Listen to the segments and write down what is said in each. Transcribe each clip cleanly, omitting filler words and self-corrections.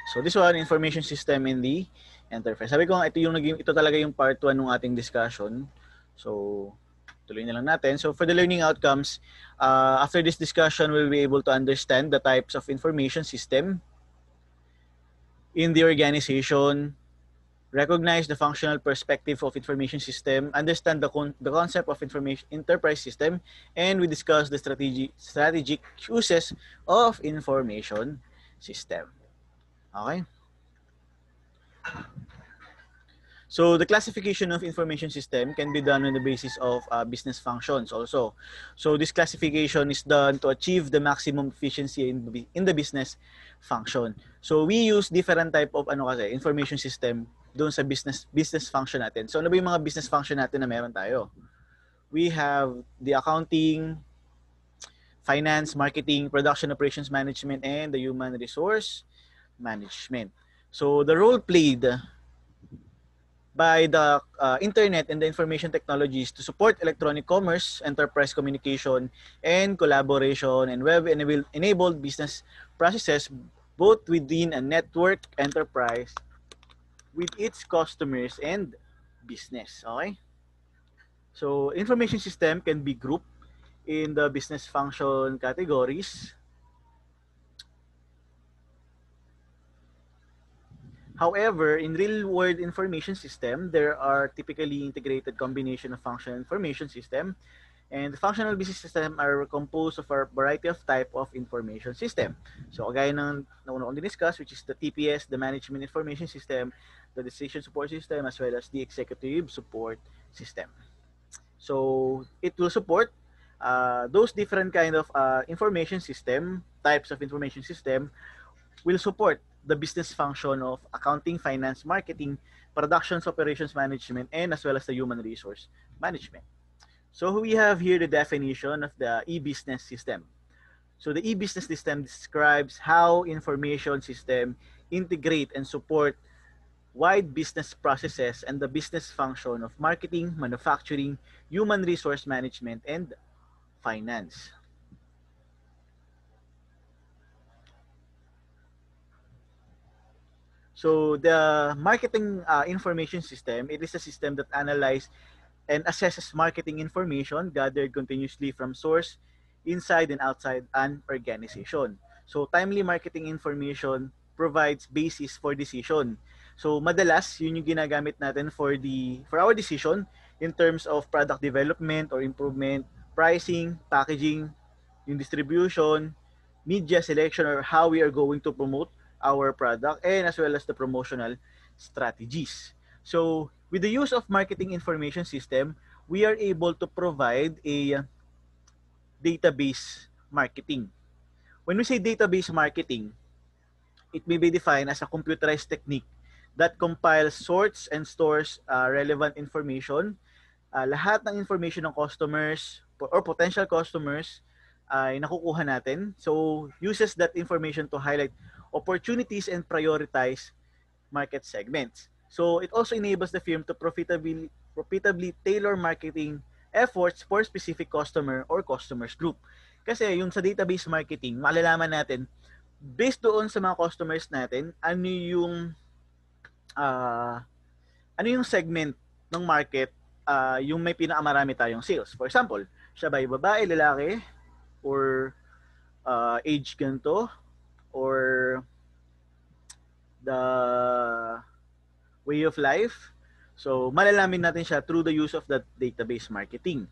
So this one, information system in the enterprise. Sabi ko nga, ito talaga yung part 1 ng ating discussion. So tuloy na lang natin. So for the learning outcomes, after this discussion, we'll be able to understand the types of information system in the organization, recognize the functional perspective of information system, understand the concept of information enterprise system, and we discuss the strategic uses of information system. Okay? So the classification of information system can be done on the basis of business functions also. So this classification is done to achieve the maximum efficiency in the business function. So we use different type of information system doon sa business function natin. So ano ba yung mga business function natin na meron tayo? We have the accounting, finance, marketing, production operations management, and the human resource management. So the role played by the internet and the information technologies to support electronic commerce, enterprise communication, and collaboration and web-enabled business processes both within a network enterprise with its customers and business. Okay? So information system can be grouped in the business function categories. However, in real-world information system, there are typically integrated combination of functional information system, and the functional business system are composed of a variety of type of information system. So, kagaya ng nauna kong discuss, which is the TPS, the Management Information System, the Decision Support System, as well as the Executive Support System. So, it will support those different kind of information system, types of information system, will support the business function of accounting, finance, marketing, productions, operations management, and as well as the human resource management. So we have here the definition of the e-business system. So the e-business system describes how information system integrate and support wide business processes and the business function of marketing, manufacturing, human resource management, and finance. So the marketing information system, it is a system that analyzes and assesses marketing information gathered continuously from source inside and outside an organization. So timely marketing information provides basis for decision. So madalas yun yung ginagamit natin for our decision in terms of product development or improvement, pricing, packaging, yung distribution, media selection, or how we are going to promote our product, and as well as the promotional strategies. So with the use of marketing information system, we are able to provide a database marketing. When we say database marketing, it may be defined as a computerized technique that compiles, sorts, and stores relevant information. Lahat ng information ng customers or potential customers ay nakukuha natin. So, uses that information to highlight opportunities and prioritize market segments. So, it also enables the firm to profitably tailor marketing efforts for specific customer or customers group. Kasi yung sa database marketing, malalaman natin based doon sa mga customers natin, ano yung segment ng market yung may pinakamarami tayong sales. For example, siya ba ay babae, lalaki, or age ganito, or the way of life. So, malalaman natin siya through the use of that database marketing.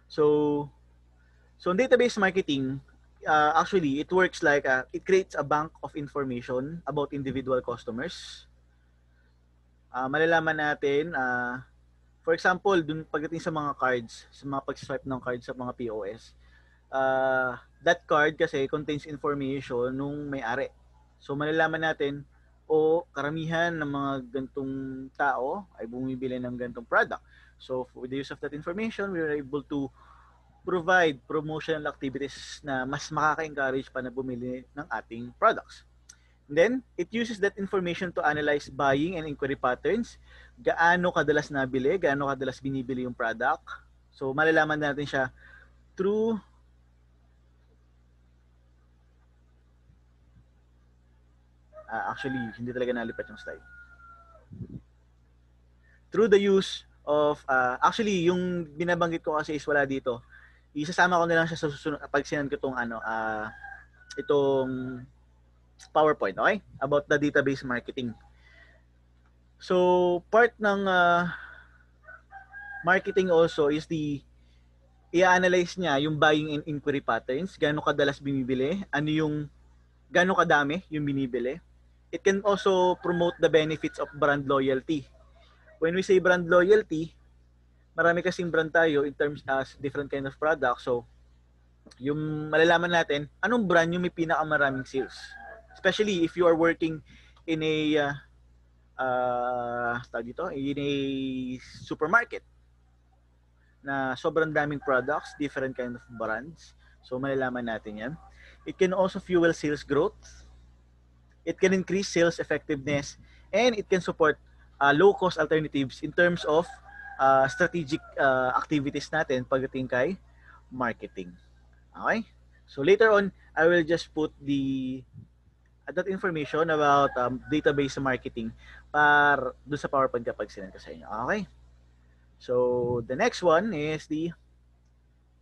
So in database marketing, actually, it works like, it creates a bank of information about individual customers. Malalaman natin, for example, dun pagdating sa mga cards, sa mga pag-swipe ng cards sa mga POS, that card kasi contains information nung may-ari. So malalaman natin, karamihan ng mga gantong tao ay bumibili ng gantong product. So with the use of that information, we are able to provide promotional activities na mas makaka-encourage pa na bumili ng ating products. And then, it uses that information to analyze buying and inquiry patterns. Gaano kadalas nabili, gaano kadalas binibili yung product. So, malalaman natin siya through Actually, hindi talaga nalipat yung slide. Through the use of, actually, yung binabanggit ko kasi is wala dito. Isasama ko na lang siya sa susunod pag sinend ko itong itong PowerPoint, okay? About the database marketing. So, part ng marketing also is i-analyze niya yung buying and inquiry patterns, gaano kadalas bumibili, gaano kadami yung binibili. It can also promote the benefits of brand loyalty. When we say brand loyalty, marami kasing brand tayo in terms as different kind of products. So, yung malalaman natin, anong brand yung may pinakamaraming sales. Especially if you are working in a in a supermarket na sobrang daming products, different kind of brands. So, malalaman natin yan. It can also fuel sales growth. It can increase sales effectiveness, and it can support low-cost alternatives in terms of strategic activities natin pagdating kay marketing. Okay? So later on, I will just put that information about database marketing doon sa PowerPoint kapag sinend ko sa inyo. Okay? So the next one is the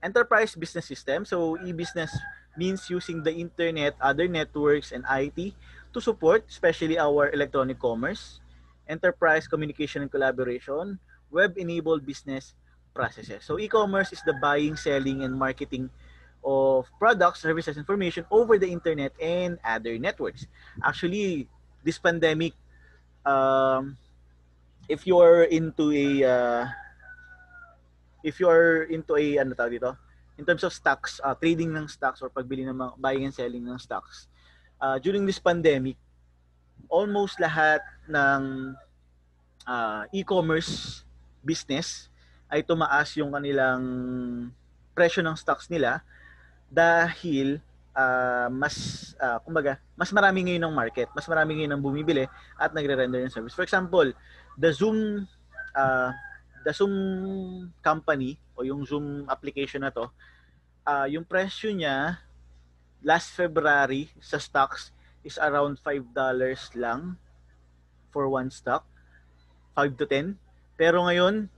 enterprise business system. So e-business means using the internet, other networks, and IT to support, especially our electronic commerce, enterprise communication and collaboration, web-enabled business processes. So e-commerce is the buying, selling, and marketing of products, services, information over the internet and other networks. Actually, this pandemic, if you are into ano tawag dito, in terms of stocks, trading ng stocks or pagbili ng mga buying and selling ng stocks, during this pandemic, almost lahat ng e-commerce business ay tumaas yung kanilang presyo ng stocks nila dahil mas marami ngayon ng market, mas marami ngayon ng bumibili at nagre-render ng service. For example, the Zoom company o yung Zoom application na to, yung presyo niya last February sa stocks is around $5 lang for one stock, 5 to 10. Pero ngayon,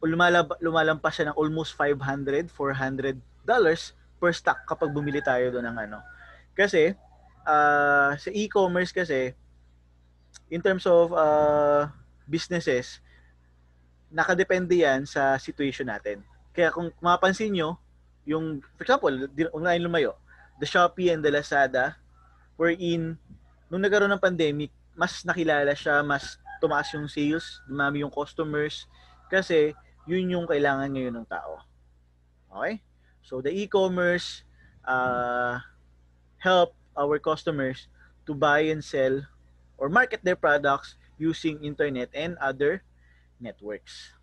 lumalampas siya ng almost $500, $400 per stock kapag bumili tayo doon ng ano. Kasi, sa e-commerce kasi, in terms of businesses, nakadepende yan sa situation natin. Kaya kung mapansin nyo, for example, online lumayo, the Shopee and the Lazada, wherein, nung nagkaroon ng pandemic, mas nakilala siya, mas tumaas yung sales, dumami yung customers, kasi yun yung kailangan ngayon ng tao. Okay? So, the e-commerce help our customers to buy and sell or market their products using internet and other networks.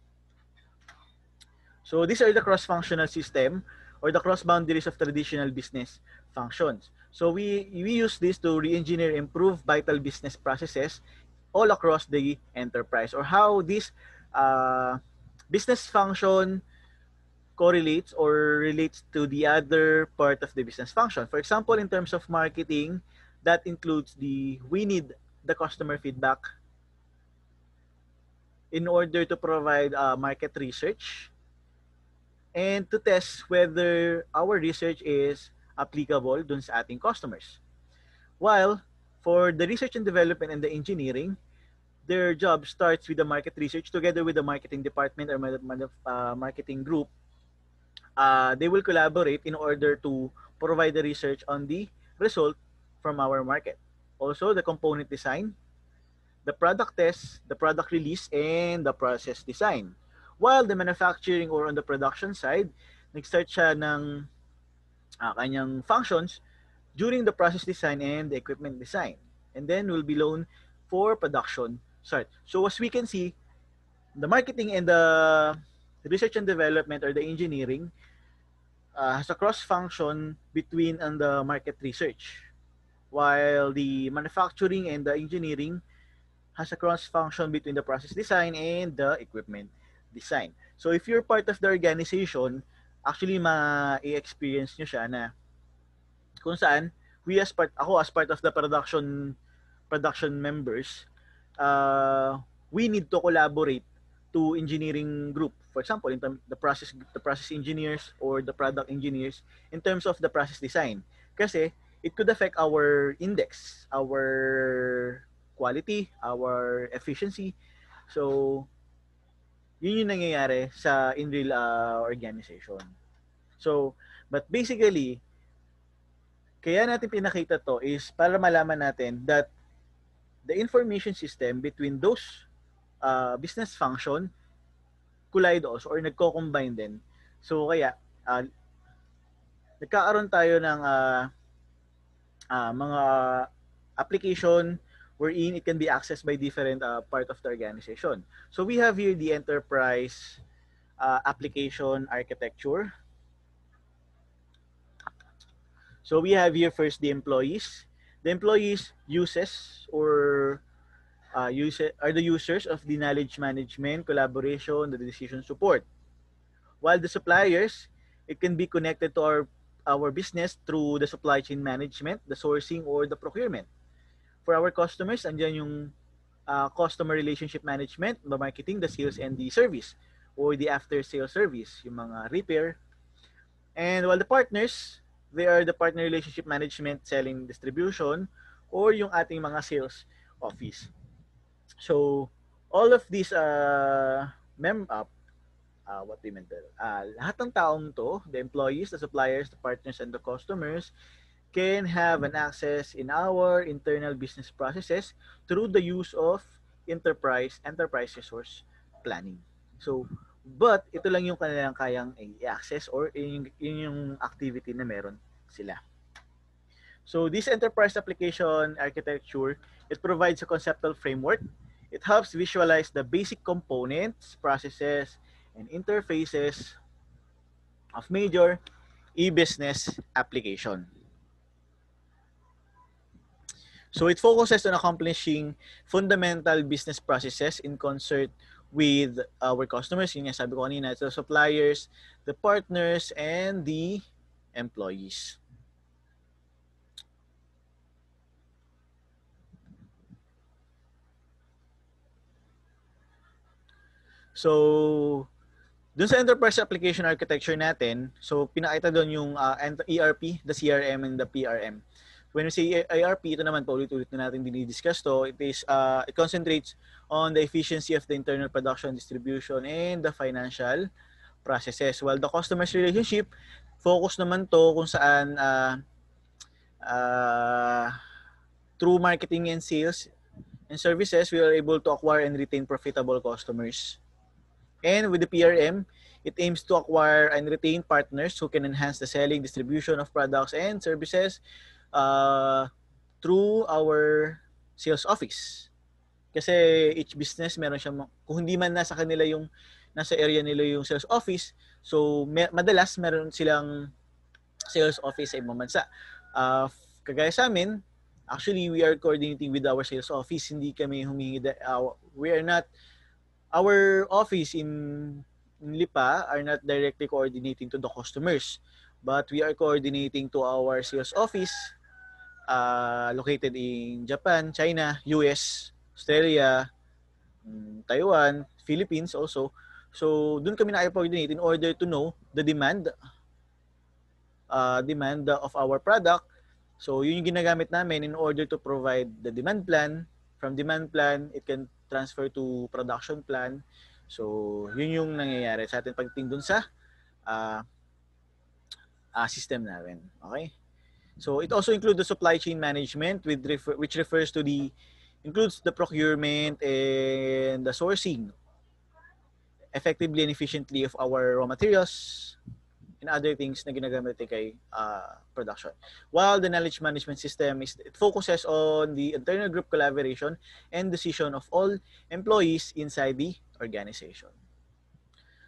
So, these are the cross-functional system or the cross-boundaries of traditional business functions. So, we use this to re-engineer, improve vital business processes all across the enterprise, or how this business function correlates or relates to the other part of the business function. For example, in terms of marketing, that includes we need the customer feedback in order to provide market research and to test whether our research is applicable dun sa ating customers. While for the research and development and the engineering, their job starts with the market research together with the marketing department or marketing group. They will collaborate in order to provide the research on the result from our market. Also, the component design, the product test, the product release, and the process design. While the manufacturing or on the production side, nag-start siya ng kanyang functions during the process design and the equipment design. And then will be loaned for production start. So as we can see, the marketing and the research and development or the engineering has a cross-function between and the market research. While the manufacturing and the engineering has a cross-function between the process design and the equipment design. So if you're part of the organization, actually ma-experience nyo siya na kung saan ako as part of the production production members, we need to collaborate to engineering group. For example, in the process engineers or the product engineers in terms of the process design. Kasi it could affect our index, our quality, our efficiency. So, yun yung nangyayari sa in real organization. So, but basically, kaya natin pinakita to is para malaman natin that the information system between those business function collide also or nagko-combine din. So, kaya nagkakaroon tayo ng mga application wherein it can be accessed by different part of the organization. So we have here the enterprise application architecture. So we have here first the employees. The employees uses or are the users of the knowledge management, collaboration, the decision support. While the suppliers, it can be connected to our business through the supply chain management, the sourcing, or the procurement. For our customers, andyan yung customer relationship management, the marketing, the sales, and the service, or the after-sales service, yung mga repair. And while the partners, they are the partner relationship management, selling, distribution, or yung ating mga sales office. So, all of these what we meant there, lahat ng taong to, the employees, the suppliers, the partners, and the customers, can have an access in our internal business processes through the use of enterprise resource planning. So, but ito lang yung kanilang kayang i-access or yun yung activity na meron sila. So, this enterprise application architecture, it provides a conceptual framework. It helps visualize the basic components, processes, and interfaces of major e-business application. So it focuses on accomplishing fundamental business processes in concert with our customers. Yung sabi ko kanina, the suppliers, the partners, and the employees. So, dun sa enterprise application architecture natin, so pinakita doon yung ERP, the CRM, and the PRM. When we say ERP, ito naman paulit-ulit na natin dinidiscuss to. It concentrates on the efficiency of the internal production, distribution, and the financial processes. While the customer's relationship, focus naman to kung saan through marketing and sales and services, we are able to acquire and retain profitable customers. And with the PRM, it aims to acquire and retain partners who can enhance the selling, distribution of products and services through our sales office. Kasi each business meron siyang, kung hindi man nasa kanila yung nasa area nila yung sales office, so madalas meron silang sales office sa ibang bansa. Kagaya sa amin, actually we are coordinating with our sales office. Hindi kami humingi, we are not, our office in Lipa are not directly coordinating to the customers, but we are coordinating to our sales office located in Japan, China, US, Australia, Taiwan, Philippines also. So, doon kami nakipag-coordinate in order to know the demand of our product. So, yun yung ginagamit namin in order to provide the demand plan. From demand plan, it can transfer to production plan. So, yun yung nangyayari sa atin pagdating dun sa system namin. Okay? So, it also includes the supply chain management which refers to includes the procurement and the sourcing effectively and efficiently of our raw materials and other things na ginagamit kay production. While the knowledge management system it focuses on the internal group collaboration and decision of all employees inside the organization.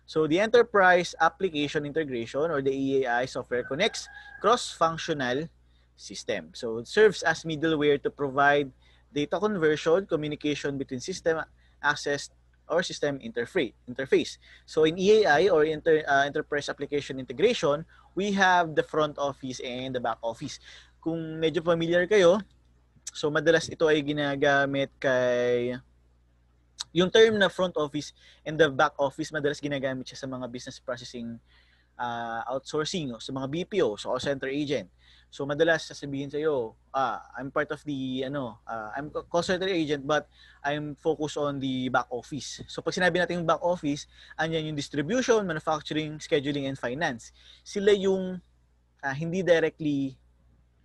So the enterprise application integration or the EAI software connects cross-functional system. So it serves as middleware to provide data conversion, communication between system access or system interface. So in EAI or enterprise application integration, we have the front office and the back office. Kung medyo familiar kayo, So madalas ito ay ginagamit kay yung term na front office and the back office, madalas ginagamit siya sa mga business processing outsourcing, sa mga BPO, so call center agent. So madalas sasabihin sa iyo, I'm part of the I'm call center agent but I'm focused on the back office. So pag sinabi natin yung back office, anyan yung distribution, manufacturing, scheduling and finance. Sila yung hindi directly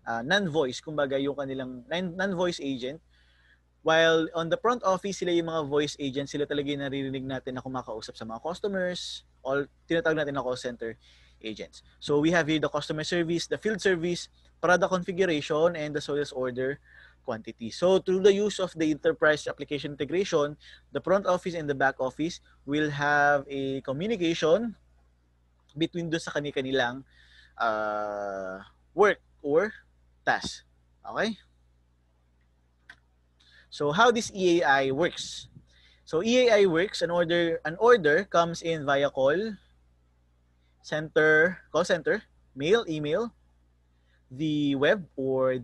non-voice, kumbaga yung kanilang non-voice agent. While on the front office, sila yung mga voice agents, sila talaga yung naririnig natin na kumakausap sa mga customers, or tinatawag natin na call center agents. So we have here the customer service, the field service, product configuration, and the sales order quantity. So through the use of the enterprise application integration, the front office and the back office will have a communication between doon sa kanilang work or task. Okay? So how this EAI works? So EAI works, an order comes in via call center, mail, email, the web, or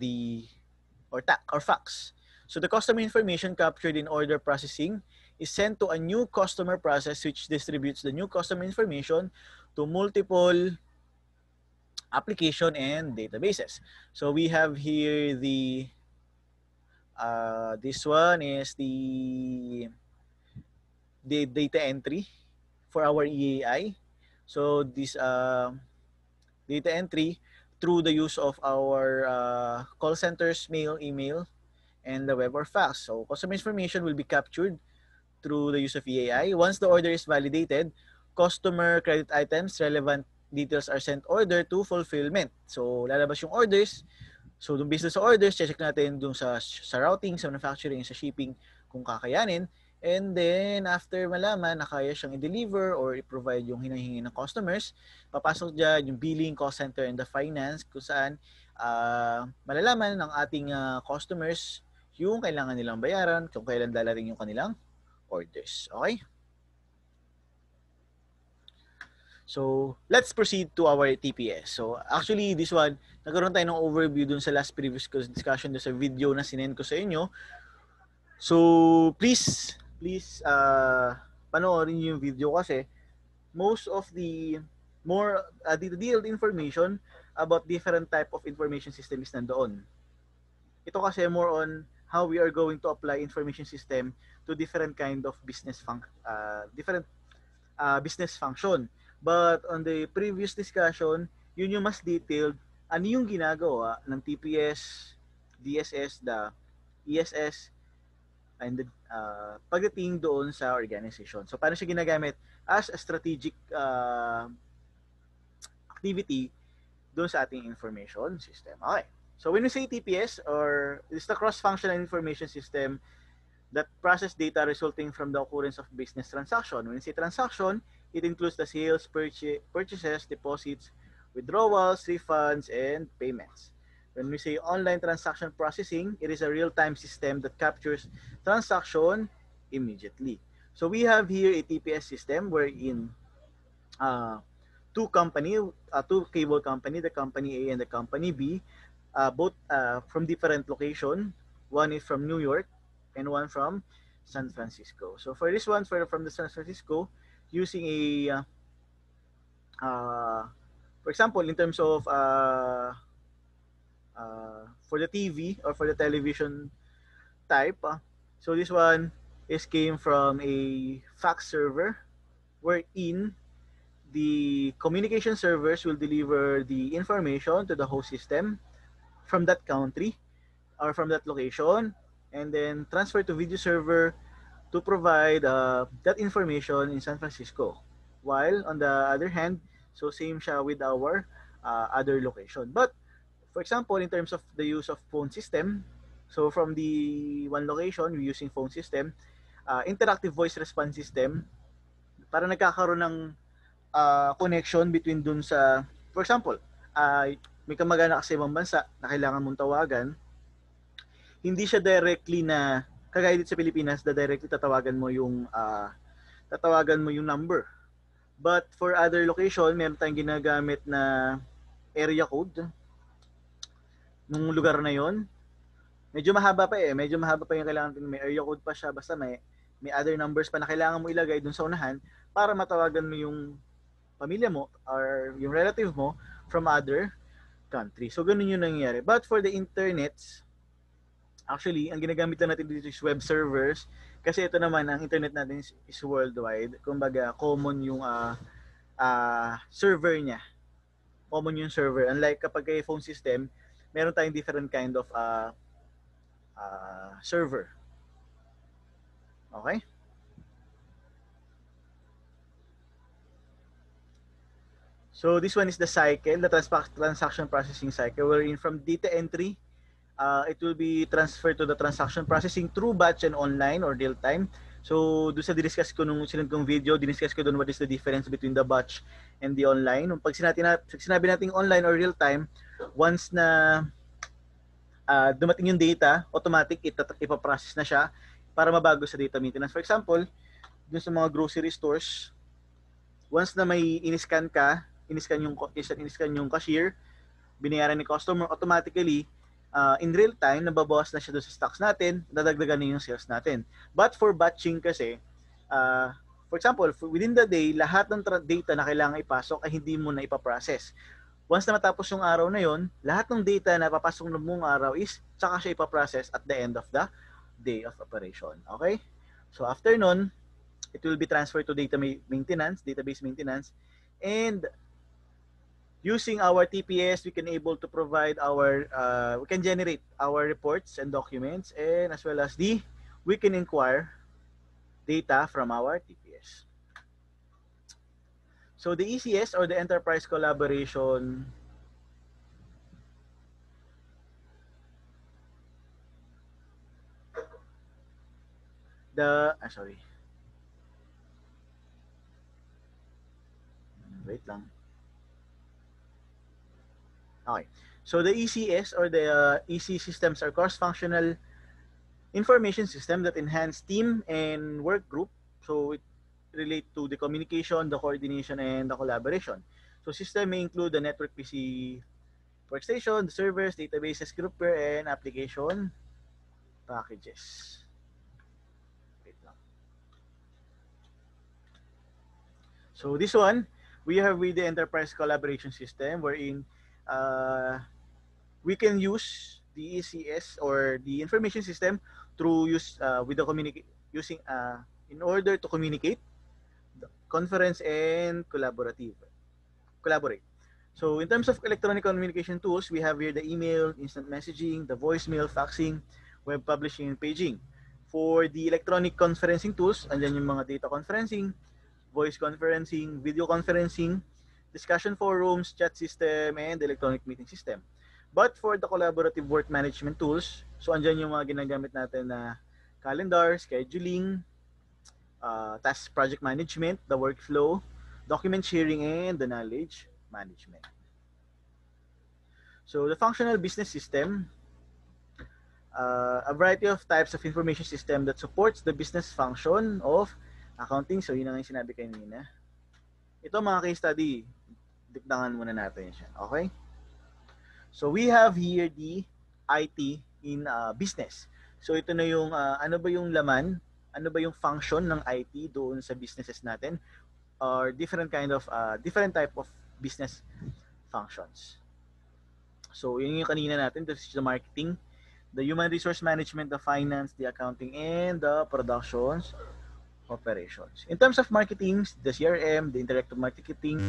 fax. So the customer information captured in order processing is sent to a new customer process which distributes the new customer information to multiple application and databases. So we have here this one is the data entry for our EAI. So this data entry through the use of our call centers, mail, email, and the web or fax. So customer information will be captured through the use of EAI. Once the order is validated, customer credit items, relevant details are sent order to fulfillment. So lalabas yung orders. So dun based sa orders, check natin dun sa routing, sa manufacturing, sa shipping kung kakayanin. And then, after malaman na kaya siyang i-deliver or i-provide yung hinahingi ng customers, papasok dyan yung billing, cost center, and the finance kung saan malalaman ng ating customers yung kailangan nilang bayaran, kung kailan dalating yung kanilang orders. Okay? So, let's proceed to our TPS. So, actually, this one, nagkaroon tayo ng overview dun sa last previous discussion dun sa video na sinend ko sa inyo. So, please panoorin yung video kasi most of the more detailed information about different type of information system is nandoon. Ito kasi more on how we are going to apply information system to different kind of business business function. But on the previous discussion, yun yung mas detailed, ano yung ginagawa ng TPS, DSS, the ESS, and pagdating doon sa organization. So, paano siya ginagamit as a strategic activity doon sa ating information system. Okay. So, when we say TPS, or it's the cross-functional information system that process data resulting from the occurrence of business transaction. When we say transaction, it includes the sales, purchases, deposits, withdrawals, refunds, and payments. When we say online transaction processing, it is a real-time system that captures transaction immediately. So we have here a TPS system wherein two cable company, the company A and the company B, both from different location. One is from New York and one from San Francisco. So for this one, from the San Francisco, using a for example, in terms of for the TV or for the television type, so this one came from a fax server wherein the communication servers will deliver the information to the host system from that country or from that location, and then transfer to video server to provide that information in San Francisco. While on the other hand, so same siya with our other location. But for example, in terms of the use of phone system, so from the one location, we're using phone system, interactive voice response system, para nagkakaroon ng connection between dun sa, for example, may kamag-anak sa ibang bansa na kailangan mong tawagan, hindi siya directly na, kagaya dito sa Pilipinas, na directly tatawagan mo yung number. But for other location, meron tayong ginagamit na area code nung lugar na yon. medyo mahaba pa eh. Medyo mahaba pa yung kailangan. May area code pa siya. Basta may other numbers pa na kailangan mo ilagay dun sa unahan para matawagan mo yung pamilya mo or yung relative mo from other country. So, ganun yung nangyayari. But for the internet, actually, ang ginagamit lang natin dito is web servers. Kasi ito naman, ang internet natin is worldwide. Kumbaga, common yung server niya. Common yung server. Unlike kapag kay phone system, meron tayong different kind of server. Okay? So this one is the cycle, the transaction processing cycle, wherein from data entry, it will be transferred to the transaction processing through batch and online or real time. So doon sa diniscuss ko nung sinend kong video, diniscuss ko doon what is the difference between the batch and the online. Nung pag sinabi natin online or real time, once na dumating yung data, automatic ipaprocess na siya para mabago sa data maintenance. For example, dun sa mga grocery stores, once na may in-scan yung cashier, binayaran ni customer, automatically, in real time, nababawas na siya doon sa stocks natin, dadagdagan na yung sales natin. But for batching kasi, for example, within the day, lahat ng data na kailangan ipasok ay hindi mo na ipaprocess. Once na matapos yung araw na yon, lahat ng data na papasok ng buong araw is saka siya ipaprocess at the end of the day of operation. Okay? So after nun, it will be transferred to database maintenance, and using our TPS, we can able to provide we can generate our reports and documents, and as well as we can inquire data from our TPS. So the ECS or the enterprise collaboration wait lang. Okay. So the ECS or the EC systems are cross-functional information system that enhance team and work group. So it relate to the communication, the coordination, and the collaboration. So system may include the network PC workstation, the servers, databases, groupware, and application packages. Wait lang. So this one, we have with the enterprise collaboration system wherein we can use the ECS or the information system through using in order to communicate, conference, and collaborate. So in terms of electronic communication tools, we have here the email, instant messaging, the voicemail, faxing, web publishing, and paging. For the electronic conferencing tools, andyan yung mga data conferencing, voice conferencing, video conferencing, discussion forums, chat system, and electronic meeting system. But for the collaborative work management tools, so andyan yung mga ginagamit natin na calendar, scheduling, task project management, the workflow, document sharing, and the knowledge management. So the functional business system, a variety of types of information system that supports the business function of accounting. So yun ang yung sinabi kanina. Ito mga case study, dikdangan muna natin siya. Okay? So we have here the IT in business. So ito na yung ano ba yung laman, ano ba yung function ng IT doon sa businesses natin, or different type of business functions. So yun yung kanina natin, this is the marketing, the human resource management, the finance, the accounting, and the productions operations. In terms of marketing, the CRM, the interactive marketing,